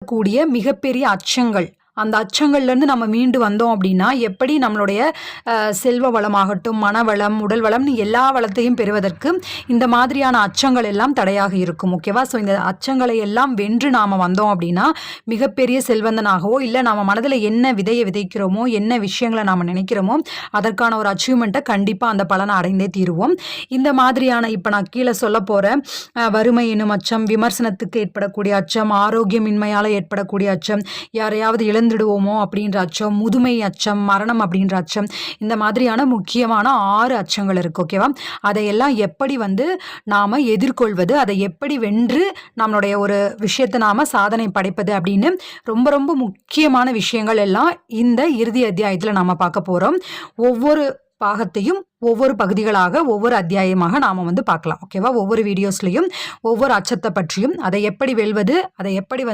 இருக்கக்கூடிய மிகப்பெரிய அச்சங்கள், அந்த அச்சங்கள்லேருந்து நம்ம மீண்டு வந்தோம் அப்படின்னா எப்படி நம்மளுடைய செல்வ வளமாகட்டும், மனவளம், உடல் வளம்னு எல்லா வளத்தையும் பெறுவதற்கு இந்த மாதிரியான அச்சங்கள் எல்லாம் தடையாக இருக்கும். ஓகேவா? ஸோ இந்த அச்சங்களை எல்லாம் வென்று நாம் வந்தோம் அப்படின்னா மிகப்பெரிய செல்வந்தனாகவோ, இல்லை நம்ம மனதில் என்ன விதையை விதைக்கிறோமோ, என்ன விஷயங்களை நாம் நினைக்கிறோமோ அதற்கான ஒரு அச்சீவ்மெண்ட்டை கண்டிப்பாக அந்த பலனை அடைந்தே தீருவோம். இந்த மாதிரியான இப்போ நான் கீழே சொல்ல போகிற வறுமை எனும் அச்சம், விமர்சனத்துக்கு ஏற்படக்கூடிய அச்சம், ஆரோக்கியமின்மையால் ஏற்படக்கூடிய அச்சம், யாரையாவது இழந்துடுவோமோ அப்படின்ற அச்சம், முதுமை அச்சம், மரணம் அப்படின்ற அச்சம், இந்த மாதிரியான முக்கியமான 6 அச்சங்கள் இருக்குது. ஓகேவா? அதையெல்லாம் எப்படி நாம் எதிர்கொள்வது, அதை எப்படி வென்று நம்மளுடைய ஒரு விஷயத்தை நாம் சாதனை படைப்பது அப்படின்னு ரொம்ப ரொம்ப முக்கியமான விஷயங்கள் எல்லாம் இந்த இறுதி அத்தியாயத்தில் நாம் பார்க்க போகிறோம். ஒவ்வொரு பாகத்தையும் ஒவ்வொரு பகுதிகளாக, ஒவ்வொரு அத்தியாயமாக நாம் பார்க்கலாம். ஓகேவா? ஒவ்வொரு வீடியோஸ்லையும் ஒவ்வொரு அச்சத்தை பற்றியும், அதை எப்படி வெல்வது, அதை எப்படி